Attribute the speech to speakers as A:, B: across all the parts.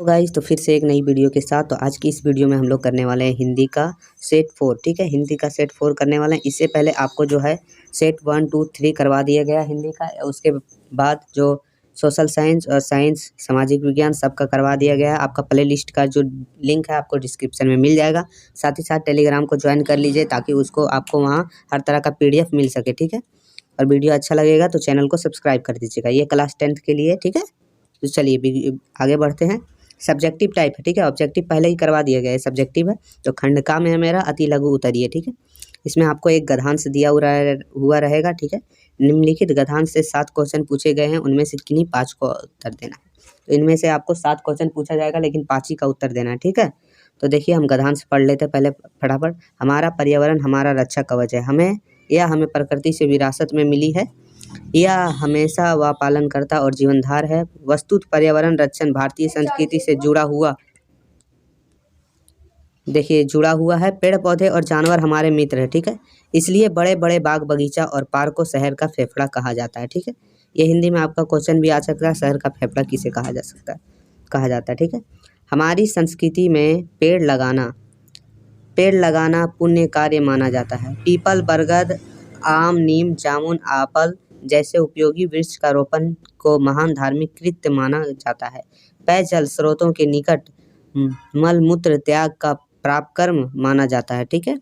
A: तो गाइस तो फिर से एक नई वीडियो के साथ। तो आज की इस वीडियो में हम लोग करने वाले हैं हिंदी का सेट 4। ठीक है, हिंदी का सेट 4 करने वाले हैं। इससे पहले आपको जो है सेट 1, 2, 3 करवा दिया गया हिंदी का। उसके बाद जो सोशल साइंस और साइंस सामाजिक विज्ञान सबका करवा दिया गया है। आपका प्ले लिस्ट का जो लिंक है आपको डिस्क्रिप्शन में मिल जाएगा। साथ ही साथ टेलीग्राम को ज्वाइन कर लीजिए ताकि उसको आपको वहाँ हर तरह का PDF मिल सके। ठीक है, और वीडियो अच्छा लगेगा तो चैनल को सब्सक्राइब कर दीजिएगा। ये क्लास 10th के लिए। ठीक है, तो चलिए आगे बढ़ते हैं। सब्जेक्टिव टाइप है। ठीक है, ऑब्जेक्टिव पहले ही करवा दिया गया है, सब्जेक्टिव है। तो खंड का में है मेरा अति लघु उत्तरीय। ठीक है, इसमें आपको एक गद्यांश दिया हुआ रहेगा। ठीक है, निम्नलिखित गद्यांश से 7 क्वेश्चन पूछे गए हैं, उनमें से किन्हीं 5 को उत्तर देना है। तो इनमें से आपको 7 क्वेश्चन पूछा जाएगा लेकिन 5 ही का उत्तर देना है। ठीक है, तो देखिए हम गद्यांश पढ़ लेते हैं पहले फटाफट। हमारा पर्यावरण हमारा रक्षा कवच है। हमें प्रकृति से विरासत में मिली है। यह हमेशा व पालन करता और जीवनधार है। वस्तुत पर्यावरण रक्षण भारतीय संस्कृति से जुड़ा हुआ है। पेड़ पौधे और जानवर हमारे मित्र है। ठीक है, इसलिए बड़े बड़े बाग बगीचा और पार्क को शहर का फेफड़ा कहा जाता है। ठीक है, ये हिंदी में आपका क्वेश्चन भी आ सकता है, शहर का फेफड़ा किसे कहा जाता है। ठीक है, हमारी संस्कृति में पेड़ लगाना पुण्य कार्य माना जाता है। पीपल, बरगद, आम, नीम, जामुन, आपल जैसे उपयोगी वृक्ष का रोपण को महान धार्मिक कृत्य माना जाता है। पेयजल स्रोतों के निकट मल मूत्र त्याग का प्राप्त कर्म माना जाता है। ठीक है,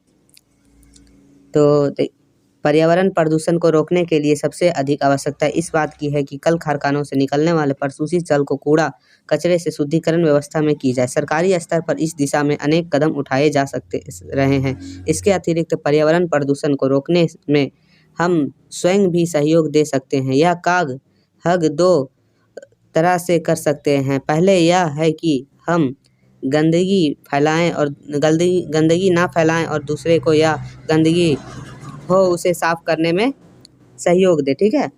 A: तो पर्यावरण प्रदूषण को रोकने के लिए सबसे अधिक आवश्यकता इस बात की है कि कल कारखानों से निकलने वाले प्रदूषित जल को कूड़ा कचरे से शुद्धिकरण व्यवस्था में की जाए। सरकारी स्तर पर इस दिशा में अनेक कदम उठाए जा सकते रहे हैं। इसके अतिरिक्त पर्यावरण प्रदूषण को रोकने में हम स्वयं भी सहयोग दे सकते हैं। यह काग 2 तरह से कर सकते हैं। पहले यह है कि हम गंदगी ना फैलाएं और दूसरे को यह गंदगी हो उसे साफ करने में सहयोग दे। ठीक है,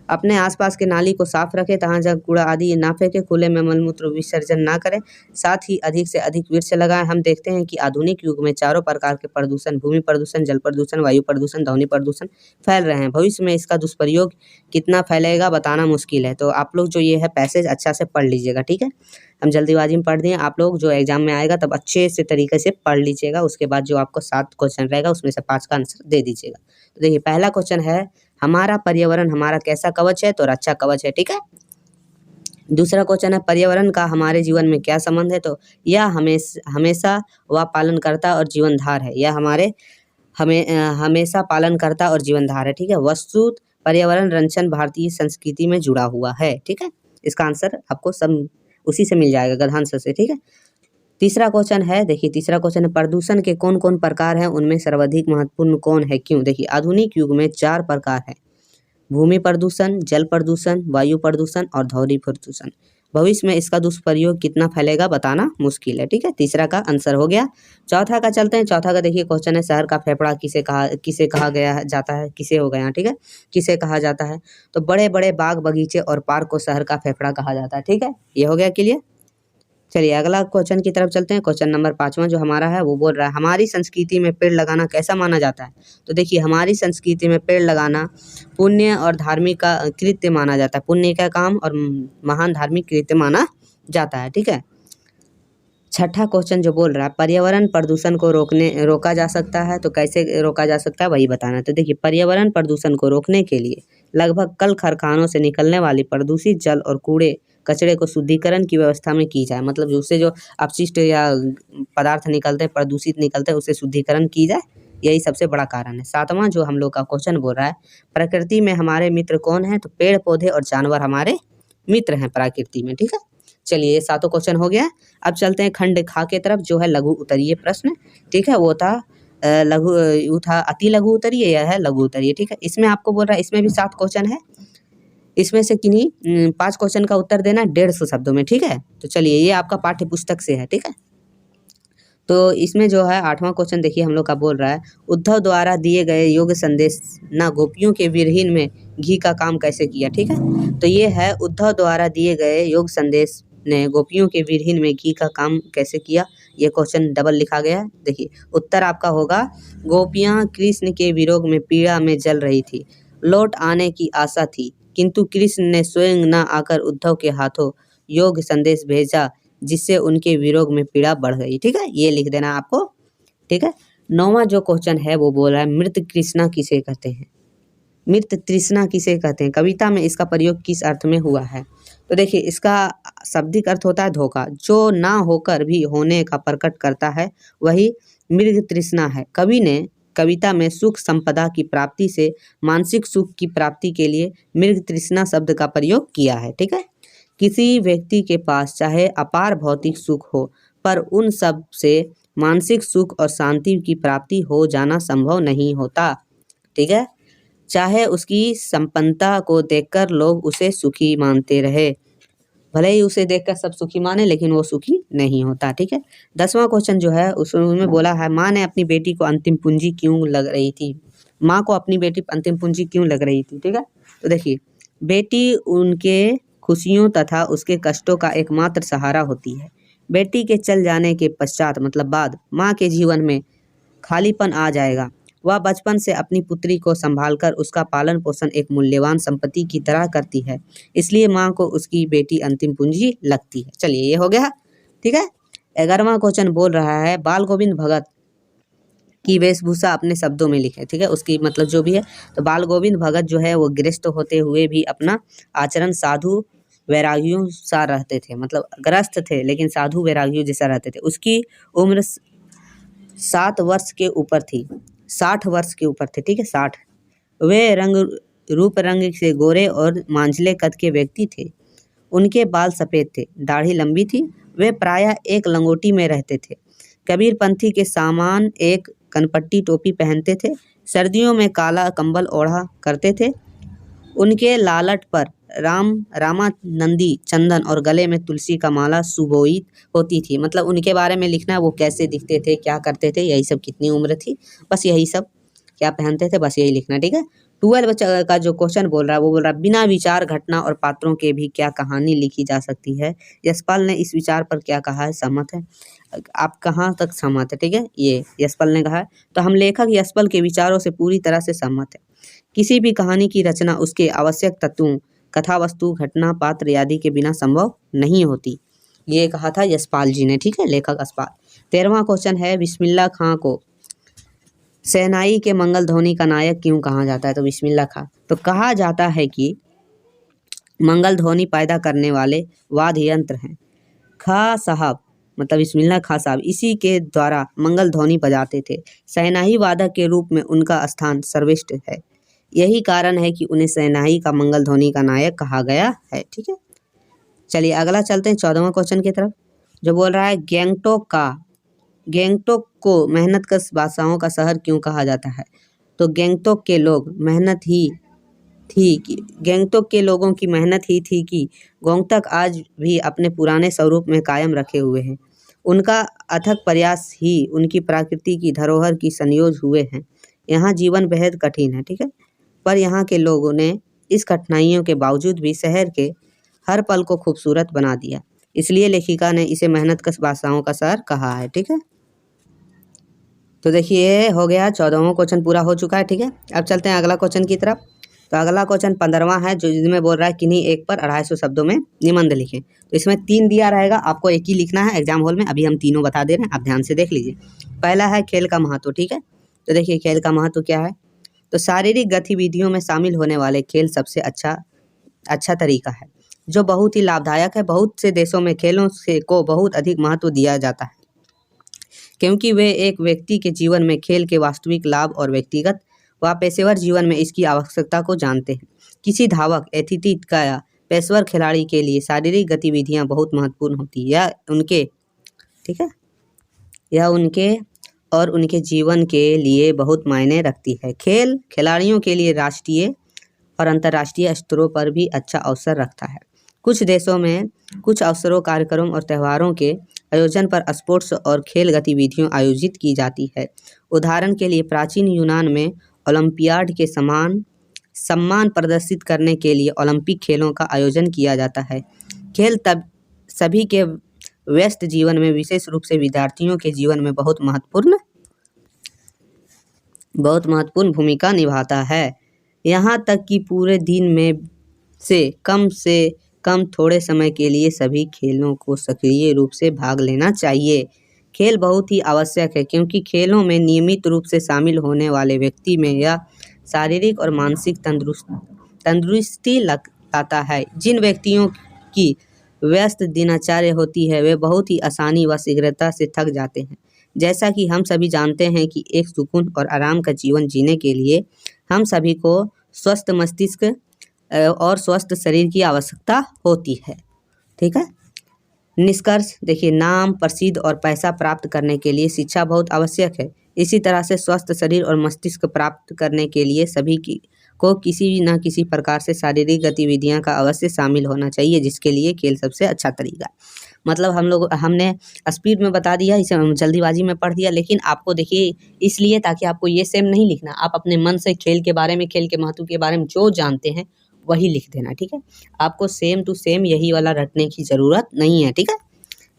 A: अपने आसपास के नाली को साफ रखें, तहाँ जहाँ कूड़ा आदि ना फेंके, खुले में मलमूत्र विसर्जन ना करें। साथ ही अधिक से अधिक वृक्ष लगाएं। हम देखते हैं कि आधुनिक युग में चारों प्रकार के प्रदूषण, भूमि प्रदूषण, जल प्रदूषण, वायु प्रदूषण, ध्वनि प्रदूषण फैल रहे हैं। भविष्य में इसका दुष्प्रयोग कितना फैलेगा बताना मुश्किल है। तो आप लोग जो ये है पैसेज अच्छा से पढ़ लीजिएगा। ठीक है, हम जल्दीबाजी में पढ़ दिए। आप लोग जो एग्जाम में आएगा तब अच्छे से तरीके से पढ़ लीजिएगा। उसके बाद जो आपको 7 क्वेश्चन रहेगा उसमें से 5 का आंसर दे दीजिएगा। तो देखिए पहला क्वेश्चन है हमारा पर्यावरण हमारा कैसा कवच है, तो रक्षा कवच है। ठीक है, दूसरा क्वेश्चन है पर्यावरण का हमारे जीवन में क्या संबंध है, तो यह हमेशा व पालन करता और जीवनधार है। यह हमेशा पालन करता और जीवनधार है। ठीक है, वस्तुत पर्यावरण रक्षण भारतीय संस्कृति में जुड़ा हुआ है। ठीक है, इसका आंसर आपको सब उसी से मिल जाएगा, गद्यांश से। ठीक है, तीसरा क्वेश्चन है, देखिए तीसरा क्वेश्चन है प्रदूषण के कौन कौन प्रकार हैं, उनमें सर्वाधिक महत्वपूर्ण कौन है, क्यों। देखिए आधुनिक युग में 4 प्रकार है: भूमि प्रदूषण, जल प्रदूषण, वायु प्रदूषण और ध्वनि प्रदूषण। भविष्य में इसका दुष्प्रयोग कितना फैलेगा बताना मुश्किल है। ठीक है, तीसरा का आंसर हो गया। चौथा का चलते हैं। चौथा का देखिए क्वेश्चन है शहर का फेफड़ा किसे कहा जाता है, किसे हो गया। ठीक है, किसे कहा जाता है, तो बड़े बड़े बाग बगीचे और पार्क को शहर का फेफड़ा कहा जाता है। ठीक है, ये हो गया क्लियर। चलिए अगला क्वेश्चन की तरफ चलते हैं। क्वेश्चन नंबर 5वां जो हमारा है वो बोल रहा है हमारी संस्कृति में पेड़ लगाना कैसा माना जाता है। तो देखिए हमारी संस्कृति में पेड़ लगाना पुण्य और धार्मिक का कृत्य माना जाता है। पुण्य का काम और महान धार्मिक कृत्य माना जाता है। ठीक है, छठा क्वेश्चन जो बोल रहा है पर्यावरण प्रदूषण को रोका जा सकता है, तो कैसे रोका जा सकता है वही बताना है। तो देखिए पर्यावरण प्रदूषण को रोकने के लिए लगभग कल कारखानों से निकलने वाली प्रदूषित जल और कूड़े कचरे को शुद्धिकरण की व्यवस्था में की जाए। मतलब उससे जो अपशिष्ट या पदार्थ निकलते हैं, प्रदूषित निकलते हैं, उससे शुद्धिकरण की जाए, यही सबसे बड़ा कारण है। 7वां जो हम लोग का क्वेश्चन बोल रहा है प्रकृति में हमारे मित्र कौन है, तो पेड़ पौधे और जानवर हमारे मित्र हैं प्रकृति में। ठीक है, चलिए ये 7 क्वेश्चन हो गया। अब चलते हैं खंड खा के तरफ जो है लघु उत्तरीय प्रश्न। ठीक है, वो था अति लघु उत्तरीय, यह है लघु उत्तरीय। ठीक है, इसमें आपको बोल रहा है इसमें भी 7 क्वेश्चन है, इसमें से किन्हीं 5 क्वेश्चन का उत्तर देना 150 शब्दों में। ठीक है, तो चलिए ये आपका पाठ्य पुस्तक से है। ठीक है, तो इसमें जो है 8वां क्वेश्चन देखिए हम लोग का बोल रहा है उद्धव द्वारा दिए गए योग संदेश ना गोपियों के विरहीन में घी का काम कैसे किया। ठीक है, तो ये है उद्धव द्वारा दिए गए योग संदेश ने गोपियों के विरहीन में घी का काम कैसे किया। ये क्वेश्चन डबल लिखा गया है। देखिए उत्तर आपका होगा गोपियाँ कृष्ण के वियोग में पीड़ा में जल रही थी, लौट आने की आशा थी, किंतु कृष्ण ने स्वयं न आकर उद्धव के हाथों योग्य संदेश भेजा जिससे उनके विरोध में पीड़ा बढ़ गई। ठीक है, ये लिख देना आपको। ठीक है, 9वां जो क्वेश्चन है वो बोल रहा है मृत तृष्णा किसे कहते हैं। मृत तृष्णा किसे कहते हैं, कविता में इसका प्रयोग किस अर्थ में हुआ है। तो देखिए इसका शाब्दिक अर्थ होता है धोखा, जो ना होकर भी होने का प्रकट करता है वही मृग तृष्णा है। कवि ने कविता में सुख संपदा की प्राप्ति से मानसिक सुख की प्राप्ति के लिए मृग तृष्णा शब्द का प्रयोग किया है। ठीक है, किसी व्यक्ति के पास चाहे अपार भौतिक सुख हो पर उन सब से मानसिक सुख और शांति की प्राप्ति हो जाना संभव नहीं होता। ठीक है, चाहे उसकी संपन्नता को देखकर लोग उसे सुखी मानते रहे, भले ही उसे देखकर सब सुखी माने लेकिन वो सुखी नहीं होता। ठीक है, 10वां क्वेश्चन जो है उसमें बोला है माँ ने अपनी बेटी को अंतिम पूंजी क्यों लग रही थी। माँ को अपनी बेटी अंतिम पूंजी क्यों लग रही थी। ठीक है, तो देखिए बेटी उनके खुशियों तथा उसके कष्टों का एकमात्र सहारा होती है। बेटी के चल जाने के पश्चात मतलब बाद माँ के जीवन में खालीपन आ जाएगा। वह बचपन से अपनी पुत्री को संभालकर उसका पालन पोषण एक मूल्यवान संपत्ति की तरह करती है, इसलिए माँ को उसकी बेटी अंतिम पूंजी लगती है। चलिए ये हो गया। ठीक है, 11वां क्वेश्चन बोल रहा है बाल गोविंद भगत की वेशभूषा अपने शब्दों में लिखे। ठीक है, उसकी मतलब जो भी है, तो बाल गोविंद भगत जो है वो ग्रस्त होते हुए भी अपना आचरण साधु वैरागियों सा रहते थे, मतलब ग्रस्त थे लेकिन साधु वैरागियों जैसा रहते थे। उसकी उम्र 7 वर्ष के ऊपर थी, 60 वर्ष के ऊपर थे। ठीक है, 60। वे रूप रंग से गोरे और मांझले कद के व्यक्ति थे। उनके बाल सफ़ेद थे, दाढ़ी लंबी थी। वे प्रायः एक लंगोटी में रहते थे। कबीरपंथी के सामान एक कनपट्टी टोपी पहनते थे। सर्दियों में काला कंबल ओढ़ा करते थे। उनके लालट पर रामानंदी चंदन और गले में तुलसी का माला सुशोभित होती थी। मतलब उनके बारे में लिखना है, वो कैसे दिखते थे, क्या करते थे, यही सब, कितनी उम्र थी, बस यही सब, क्या पहनते थे, बस यही लिखना। ठीक है, 12 का जो क्वेश्चन बोल रहा है वो बोल रहा है बिना विचार घटना और पात्रों के भी क्या कहानी लिखी जा सकती है। यशपाल ने इस विचार पर क्या कहा है, सहमत है। आप कहाँ तक सहमत है। ठीक है, ये यशपाल ने कहा है। तो हम लेखक यशपाल के विचारों से पूरी तरह से सहमत है। किसी भी कहानी की रचना उसके आवश्यक तत्वों कथा वस्तु घटना पात्र आदि के बिना संभव नहीं होती, ये कहा था यशपाल जी ने। ठीक है, लेखक यशपाल। 13वां क्वेश्चन है बिस्मिल्लाह खां को शहनाई के मंगल ध्वनि का नायक क्यों कहा जाता है। तो बिस्मिल्लाह खां तो कहा जाता है कि मंगल ध्वनि पैदा करने वाले वाद्य यंत्र हैं। खां साहब मतलब बिस्मिल्लाह खां साहब इसी के द्वारा मंगल ध्वनि बजाते थे। शहनाई वादक के रूप में उनका स्थान सर्वश्रेष्ठ है। यही कारण है कि उन्हें शहनाई का मंगल ध्वनि का नायक कहा गया है। ठीक है, चलिए अगला चलते हैं 14वां क्वेश्चन की तरफ, जो बोल रहा है गैंगटॉक को मेहनतकश बादशाहों का शहर क्यों कहा जाता है। तो गैंगटॉक के लोगों की मेहनत ही थी कि गैंगटॉक आज भी अपने पुराने स्वरूप में कायम रखे हुए हैं। उनका अथक प्रयास ही उनकी प्रकृति की धरोहर की संयोज हुए हैं। यहाँ जीवन बेहद कठिन है। ठीक है, पर यहाँ के लोगों ने इस कठिनाइयों के बावजूद भी शहर के हर पल को खूबसूरत बना दिया, इसलिए लेखिका ने इसे मेहनतकश बादशाहों का शहर कहा है। ठीक है, तो देखिए हो गया 14वां क्वेश्चन पूरा हो चुका है। ठीक है, अब चलते हैं अगला क्वेश्चन की तरफ। तो अगला क्वेश्चन 15वां है, जो जिसमें बोल रहा है किन्हीं एक पर 250 शब्दों में निबंध लिखें। तो इसमें 3 दिया रहेगा, आपको एक ही लिखना है एग्जाम हॉल में। अभी हम तीनों बता दे रहे हैं, आप ध्यान से देख लीजिए। पहला है खेल का महत्व। ठीक है, तो देखिए खेल का महत्व क्या है। तो शारीरिक गतिविधियों में शामिल होने वाले खेल सबसे अच्छा तरीका है, जो बहुत ही लाभदायक है। बहुत से देशों में खेलों को बहुत अधिक महत्व दिया जाता है, क्योंकि वे एक व्यक्ति के जीवन में खेल के वास्तविक लाभ और व्यक्तिगत व पेशेवर जीवन में इसकी आवश्यकता को जानते हैं। किसी धावक, एथलीट या पेशेवर खिलाड़ी के लिए शारीरिक गतिविधियां बहुत महत्वपूर्ण होती है। यह उनके और उनके जीवन के लिए बहुत मायने रखती है। खेल खिलाड़ियों के लिए राष्ट्रीय और अंतर्राष्ट्रीय स्तरों पर भी अच्छा अवसर रखता है। कुछ देशों में कुछ अवसरों, कार्यक्रमों और त्योहारों के आयोजन पर स्पोर्ट्स और खेल गतिविधियां आयोजित की जाती है। उदाहरण के लिए प्राचीन यूनान में ओलंपियाड के सम्मान प्रदर्शित करने के लिए ओलंपिक खेलों का आयोजन किया जाता है। खेल तब सभी के व्यस्त जीवन में, विशेष रूप से विद्यार्थियों के जीवन में बहुत महत्वपूर्ण भूमिका निभाता है। यहाँ तक कि पूरे दिन में से कम थोड़े समय के लिए सभी खेलों को सक्रिय रूप से भाग लेना चाहिए। खेल बहुत ही आवश्यक है क्योंकि खेलों में नियमित रूप से शामिल होने वाले व्यक्ति में यह शारीरिक और मानसिक तंदुरुस्ती लाता है। जिन व्यक्तियों की व्यस्त दिनचर्या होती है वे बहुत ही आसानी व शीघ्रता से थक जाते हैं। जैसा कि हम सभी जानते हैं कि एक सुकून और आराम का जीवन जीने के लिए हम सभी को स्वस्थ मस्तिष्क और स्वस्थ शरीर की आवश्यकता होती है। ठीक है। निष्कर्ष देखिए, नाम, प्रसिद्ध और पैसा प्राप्त करने के लिए शिक्षा बहुत आवश्यक है। इसी तरह से स्वस्थ शरीर और मस्तिष्क प्राप्त करने के लिए सभी को किसी न किसी प्रकार से शारीरिक गतिविधियां का अवश्य शामिल होना चाहिए, जिसके लिए खेल सबसे अच्छा तरीका। मतलब हमने स्पीड में बता दिया, इसे जल्दीबाजी में पढ़ दिया, लेकिन आपको देखिए इसलिए ताकि आपको ये सेम नहीं लिखना, आप अपने मन से खेल के बारे में, खेल के महत्व के बारे में जो जानते हैं वही लिख देना। ठीक है। आपको सेम टू सेम यही वाला रटने की ज़रूरत नहीं है। ठीक है।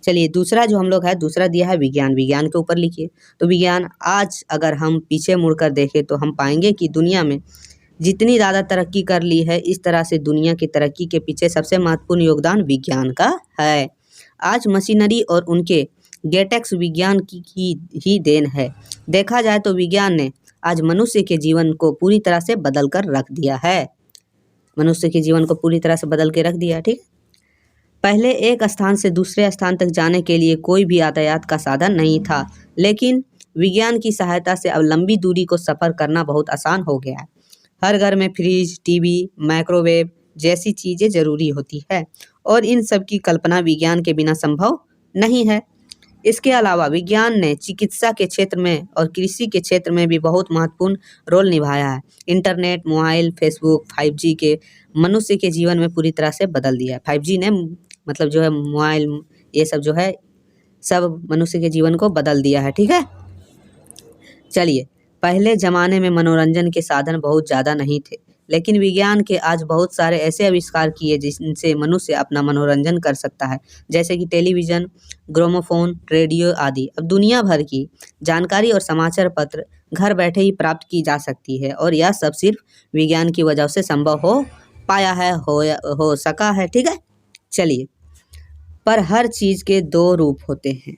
A: चलिए, दूसरा जो हम लोग है, दूसरा दिया है विज्ञान। विज्ञान के ऊपर लिखिए। तो विज्ञान, आज अगर हम पीछे मुड़कर देखें तो हम पाएंगे कि दुनिया में जितनी ज़्यादा तरक्की कर ली है, इस तरह से दुनिया की तरक्की के पीछे सबसे महत्वपूर्ण योगदान विज्ञान का है। आज मशीनरी और उनके गैजेट्स विज्ञान की ही देन है। देखा जाए तो विज्ञान ने आज मनुष्य के जीवन को पूरी तरह से बदल कर रख दिया है। मनुष्य के जीवन को पूरी तरह से बदल के रख दिया। ठीक। पहले एक स्थान से दूसरे स्थान तक जाने के लिए कोई भी यातायात का साधन नहीं था, लेकिन विज्ञान की सहायता से अब लंबी दूरी को सफ़र करना बहुत आसान हो गया है। हर घर में फ्रिज, टीवी, माइक्रोवेव जैसी चीज़ें ज़रूरी होती है और इन सब की कल्पना विज्ञान के बिना संभव नहीं है। इसके अलावा विज्ञान ने चिकित्सा के क्षेत्र में और कृषि के क्षेत्र में भी बहुत महत्वपूर्ण रोल निभाया है। इंटरनेट, मोबाइल, फेसबुक, 5G के मनुष्य के जीवन में पूरी तरह से बदल दिया है। 5G ने मतलब जो है मोबाइल, ये सब जो है सब मनुष्य के जीवन को बदल दिया है। ठीक है। चलिए, पहले ज़माने में मनोरंजन के साधन बहुत ज़्यादा नहीं थे, लेकिन विज्ञान के आज बहुत सारे ऐसे आविष्कार किए जिनसे मनुष्य अपना मनोरंजन कर सकता है, जैसे कि टेलीविज़न, ग्रामोफोन, रेडियो आदि। अब दुनिया भर की जानकारी और समाचार पत्र घर बैठे ही प्राप्त की जा सकती है और यह सब सिर्फ विज्ञान की वजह से संभव हो पाया है, हो सका है। ठीक है। चलिए, पर हर चीज़ के दो रूप होते हैं,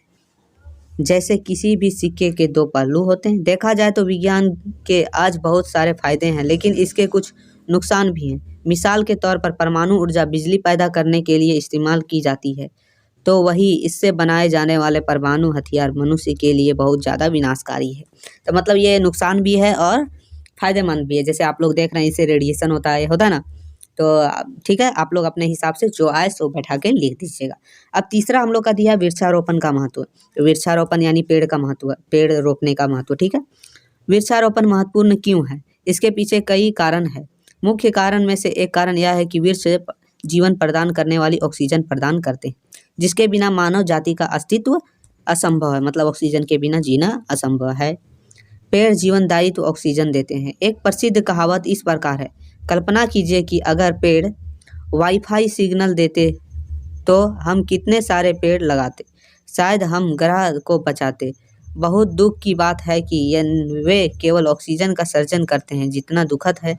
A: जैसे किसी भी सिक्के के दो पहलू होते हैं। देखा जाए तो विज्ञान के आज बहुत सारे फायदे हैं, लेकिन इसके कुछ नुकसान भी हैं। मिसाल के तौर पर परमाणु ऊर्जा बिजली पैदा करने के लिए इस्तेमाल की जाती है, तो वही इससे बनाए जाने वाले परमाणु हथियार मनुष्य के लिए बहुत ज़्यादा विनाशकारी है। तो मतलब ये नुकसान भी है और फ़ायदेमंद भी है। जैसे आप लोग देख रहे हैं, इससे रेडिएशन होता है ना। तो ठीक है, आप लोग अपने हिसाब से जो आए सो बैठा के लिख दीजिएगा। अब तीसरा हम लोग का दिया वृक्षारोपण का महत्व। तो वृक्षारोपण यानी पेड़ का महत्व, पेड़ रोपने का महत्व। ठीक है। वृक्षारोपण महत्वपूर्ण क्यों है? इसके पीछे कई कारण है। मुख्य कारण में से एक कारण यह है कि वृक्ष जीवन प्रदान करने वाली ऑक्सीजन प्रदान करते हैं, जिसके बिना मानव जाति का अस्तित्व असंभव है। मतलब ऑक्सीजन के बिना जीना असंभव है। पेड़ जीवनदायी ऑक्सीजन देते हैं। एक प्रसिद्ध कहावत इस प्रकार है, कल्पना कीजिए कि अगर पेड़ वाईफाई सिग्नल देते तो हम कितने सारे पेड़ लगाते, शायद हम ग्रह को बचाते। बहुत दुख की बात है कि वे केवल ऑक्सीजन का सर्जन करते हैं। जितना दुखद है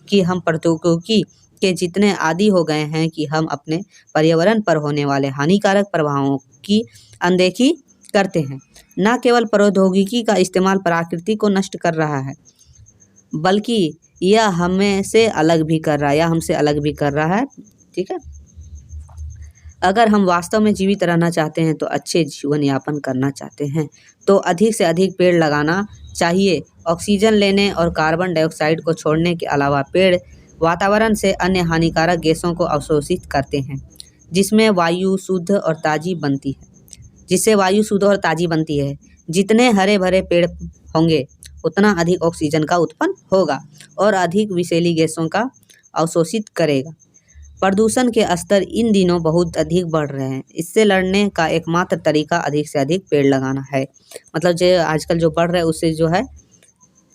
A: कि हम प्रौद्योगिकी के जितने आदी हो गए हैं कि हम अपने पर्यावरण पर होने वाले हानिकारक प्रभावों की अनदेखी करते हैं। न केवल प्रौद्योगिकी का इस्तेमाल प्रकृति को नष्ट कर रहा है, बल्कि यह हमसे अलग भी कर रहा है। ठीक है। अगर हम वास्तव में जीवित रहना चाहते हैं, तो अच्छे जीवन यापन करना चाहते हैं, तो अधिक से अधिक पेड़ लगाना चाहिए। ऑक्सीजन लेने और कार्बन डाइऑक्साइड को छोड़ने के अलावा पेड़ वातावरण से अन्य हानिकारक गैसों को अवशोषित करते हैं, जिससे वायु शुद्ध और ताज़ी बनती है। जितने हरे भरे पेड़ होंगे, उतना अधिक ऑक्सीजन का उत्पन्न होगा और अधिक विषैली गैसों का अवशोषित करेगा। प्रदूषण के स्तर इन दिनों बहुत अधिक बढ़ रहे हैं। इससे लड़ने का एकमात्र तरीका अधिक से अधिक पेड़ लगाना है। मतलब जो आजकल जो बढ़ रहा है, उससे जो है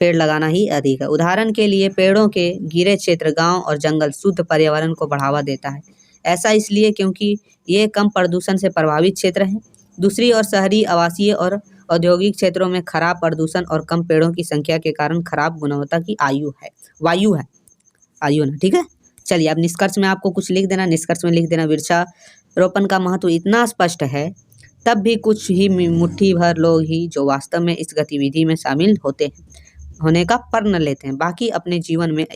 A: पेड़ लगाना ही अधिक है। उदाहरण के लिए, पेड़ों के घिरे क्षेत्र, गांव और जंगल शुद्ध पर्यावरण को बढ़ावा देता है। ऐसा इसलिए क्योंकि ये कम प्रदूषण से प्रभावित क्षेत्र हैं। दूसरी ओर शहरी, आवासीय और औद्योगिक क्षेत्रों में खराब प्रदूषण और कम पेड़ों की संख्या के कारण खराब गुणवत्ता की वायु है। ठीक है। चलिए अब निष्कर्ष में आपको कुछ लिख देना। निष्कर्ष में लिख देना वृक्षारोपण का महत्व इतना स्पष्ट है, तब भी कुछ ही मुट्ठी भर लोग ही जो वास्तव में इस गतिविधि में शामिल होने का प्रण लेते हैं। बाकी अपने जीवन में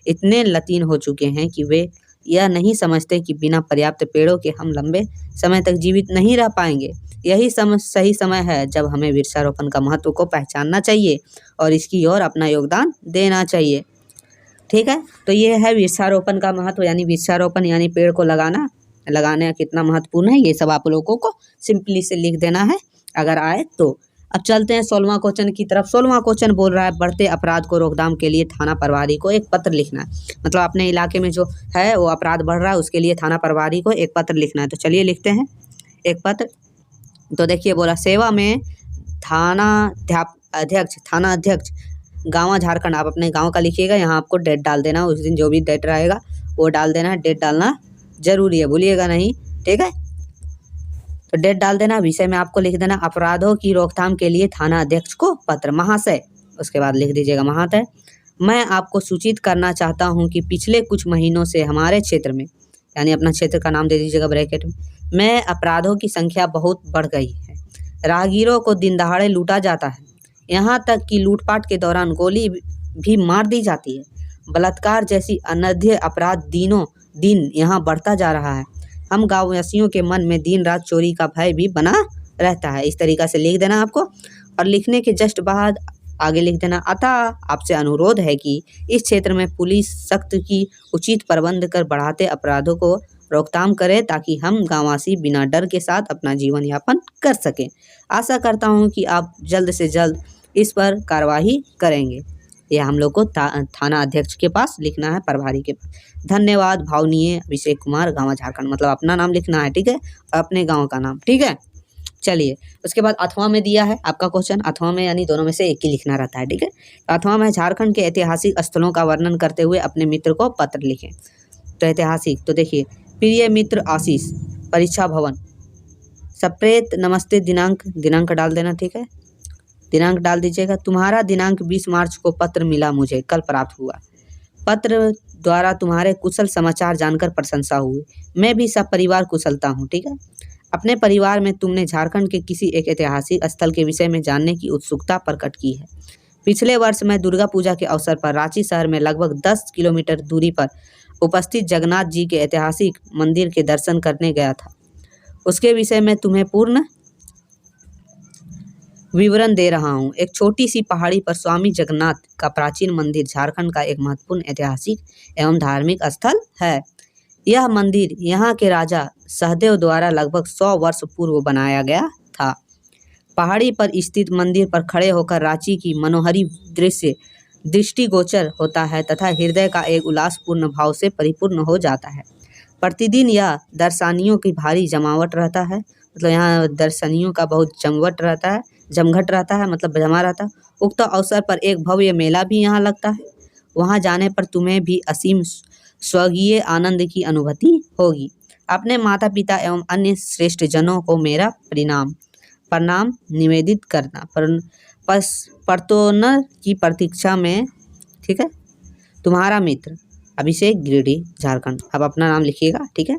A: इतने लतीन हो चुके हैं कि वे यह नहीं समझते कि बिना पर्याप्त पेड़ों के हम लंबे समय तक जीवित नहीं रह पाएंगे। यही सही समय है जब हमें वृक्षारोपण का महत्व को पहचानना चाहिए और इसकी ओर अपना योगदान देना चाहिए। ठीक है, तो ये है वृक्षारोपण का महत्व, यानी वृक्षारोपण यानी पेड़ को लगाना कितना महत्वपूर्ण है, ये सब आप लोगों को सिंपली से लिख देना है अगर आए तो। अब चलते हैं 16वां क्वेश्चन की तरफ। 16वां क्वेश्चन बोल रहा है बढ़ते अपराध को रोकथाम के लिए थाना प्रभारी को एक पत्र लिखना है। मतलब अपने इलाके में जो है वो अपराध बढ़ रहा है, उसके लिए थाना प्रभारी को एक पत्र लिखना है। तो चलिए लिखते हैं एक पत्र। तो देखिए बोला सेवा में थाना अध्यक्ष गाँव झारखंड। आप अपने गाँव का लिखिएगा, यहाँ आपको डेट डाल देना, उस दिन जो भी डेट रहेगा वो डाल देना। डेट डालना जरूरी है, भूलिएगा नहीं, ठीक है। तो डेट डाल देना। विषय में आपको लिख देना अपराधों की रोकथाम के लिए थाना अध्यक्ष को पत्र। महाशय, उसके बाद लिख दीजिएगा महाशय, मैं आपको सूचित करना चाहता हूं कि पिछले कुछ महीनों से हमारे क्षेत्र में, यानी अपना क्षेत्र का नाम दे दीजिएगा ब्रैकेट में अपराधों की संख्या बहुत बढ़ गई है। राहगीरों को दिन दहाड़े लूटा जाता है, यहाँ तक कि लूटपाट के दौरान गोली भी मार दी जाती है। बलात्कार जैसी अनैध अपराध दिनों दिन यहाँ बढ़ता जा रहा है। हम गाँववासियों के मन में दिन रात चोरी का भय भी बना रहता है। इस तरीक़ा से लिख देना आपको। और लिखने के जस्ट बाद आगे लिख देना अतः आपसे अनुरोध है कि इस क्षेत्र में पुलिस सख्त की उचित प्रबंध कर बढ़ाते अपराधों को रोकथाम करे ताकि हम गाँववासी बिना डर के साथ अपना जीवन यापन कर सकें। आशा करता हूँ कि आप जल्द से जल्द इस पर कार्रवाई करेंगे। यह हम लोग को थाना अध्यक्ष के पास लिखना है, प्रभारी के पास। धन्यवाद भावनीय अभिषेक कुमार, गाँव झारखंड। मतलब अपना नाम लिखना है, ठीक है, अपने गाँव का नाम, ठीक है। चलिए उसके बाद अथवा में दिया है आपका क्वेश्चन। अथवा में यानी दोनों में से एक ही लिखना रहता है, ठीक है। अथवा में झारखंड के ऐतिहासिक स्थलों का वर्णन करते हुए अपने मित्र को पत्र लिखें। तो ऐतिहासिक, तो देखिए प्रिय मित्र आशीष, परीक्षा भवन, सप्रेत नमस्ते, दिनांक डाल देना, ठीक है, दिनांक डाल दीजिएगा। तुम्हारा दिनांक 20 मार्च को पत्र मिला मुझे, कल प्राप्त हुआ। पत्र द्वारा तुम्हारे कुशल समाचार जानकर प्रशंसा हुई। मैं भी सब परिवार कुशलता हूँ, ठीक है। अपने परिवार में तुमने झारखंड के किसी एक ऐतिहासिक स्थल के विषय में जानने की उत्सुकता प्रकट की है। पिछले वर्ष मैं दुर्गा पूजा के अवसर पर रांची शहर में लगभग 10 किलोमीटर दूरी पर उपस्थित जगन्नाथ जी के ऐतिहासिक मंदिर के दर्शन करने गया था। उसके विषय में तुम्हें पूर्ण विवरण दे रहा हूँ। एक छोटी सी पहाड़ी पर स्वामी जगन्नाथ का प्राचीन मंदिर झारखंड का एक महत्वपूर्ण ऐतिहासिक एवं धार्मिक स्थल है। यह मंदिर यहाँ के राजा सहदेव द्वारा लगभग 100 वर्ष पूर्व बनाया गया था। पहाड़ी पर स्थित मंदिर पर खड़े होकर रांची की मनोहरी दृष्टिगोचर होता है तथा हृदय का एक उल्लासपूर्ण भाव से परिपूर्ण हो जाता है। प्रतिदिन यह दर्शनियों की भारी जमावट रहता है। मतलब यहाँ दर्शनियों का बहुत जमघट रहता है, मतलब जमा रहता है। उक्त अवसर पर एक भव्य मेला भी यहाँ लगता है। वहाँ जाने पर तुम्हें भी असीम स्वर्गीय आनंद की अनुभूति होगी। अपने माता पिता एवं अन्य श्रेष्ठ जनों को मेरा प्रणाम निवेदित करना। परतोनर की प्रतीक्षा में, ठीक है, तुम्हारा मित्र अभिषेक गिरिडीह, झारखंड। अब अपना नाम लिखिएगा, ठीक है।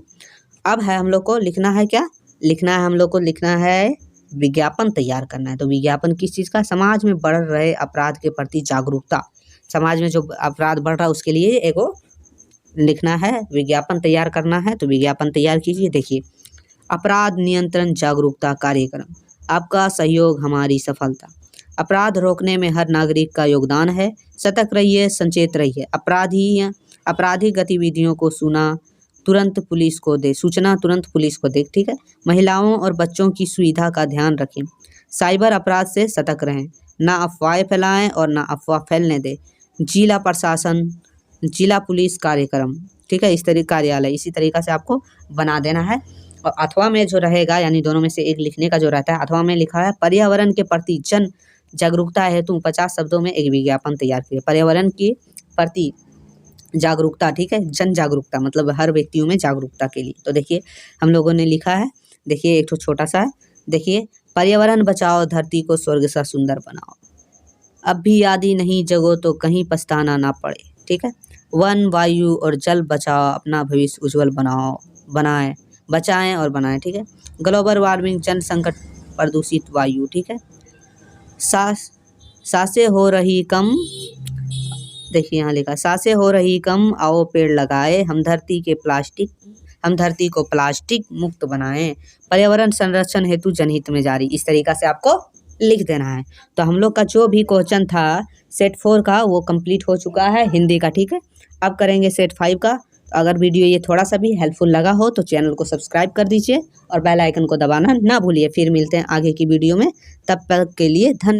A: अब है हम लोग को लिखना है, क्या लिखना है हम लोग को, लिखना है विज्ञापन तैयार करना है। तो विज्ञापन किस चीज़ का? समाज में बढ़ रहे अपराध के प्रति जागरूकता। समाज में जो अपराध बढ़ रहा है उसके लिए एगो लिखना है, विज्ञापन तैयार करना है। तो विज्ञापन तैयार कीजिए। देखिए अपराध नियंत्रण जागरूकता कार्यक्रम, आपका सहयोग हमारी सफलता। अपराध रोकने में हर नागरिक का योगदान है। सतर्क रहिए, सचेत रहिए। आपराधिक गतिविधियों को सूचना तुरंत पुलिस को दे, ठीक है। महिलाओं और बच्चों की सुविधा का ध्यान रखें। साइबर अपराध से सतर्क रहें, ना अफवाहें फैलाएं और ना अफवाह फैलने दें। जिला प्रशासन, जिला पुलिस कार्यक्रम, ठीक है, कार्यालय, इसी तरीक़ा से आपको बना देना है। और अथवा में जो रहेगा, यानी दोनों में से एक लिखने का जो रहता है, अथवा में लिखा है पर्यावरण के प्रति जन जागरूकता हेतु 50 शब्दों में एक विज्ञापन तैयार किए। पर्यावरण के प्रति जागरूकता, ठीक है, जन जागरूकता मतलब हर व्यक्तियों में जागरूकता के लिए। तो देखिए हम लोगों ने लिखा है, देखिए एक तो छोटा सा है, देखिए पर्यावरण बचाओ, धरती को स्वर्ग सा सुंदर बनाओ। अब भी याद ही नहीं जगो तो कहीं पछताना ना पड़े, ठीक है। वन, वायु और जल बचाओ, अपना भविष्य उज्जवल बचाएं और बनाएं, ठीक है। ग्लोबल वार्मिंग, जन संकट, प्रदूषित वायु, ठीक है। सांसें हो रही कम, देखिए यहाँ लिखा, सांसें हो रही कम, आओ पेड़ लगाए, हम धरती को प्लास्टिक मुक्त बनाएं, पर्यावरण संरक्षण हेतु जनहित में जारी। इस तरीक़ा से आपको लिख देना है। तो हम लोग का जो भी क्वेश्चन था सेट 4 का वो कंप्लीट हो चुका है हिंदी का, ठीक है। अब करेंगे सेट 5 का। अगर वीडियो ये थोड़ा सा भी हेल्पफुल लगा हो तो चैनल को सब्सक्राइब कर दीजिए और बेल आइकन को दबाना ना भूलिए। फिर मिलते हैं आगे की वीडियो में, तब तक के लिए धन्यवाद।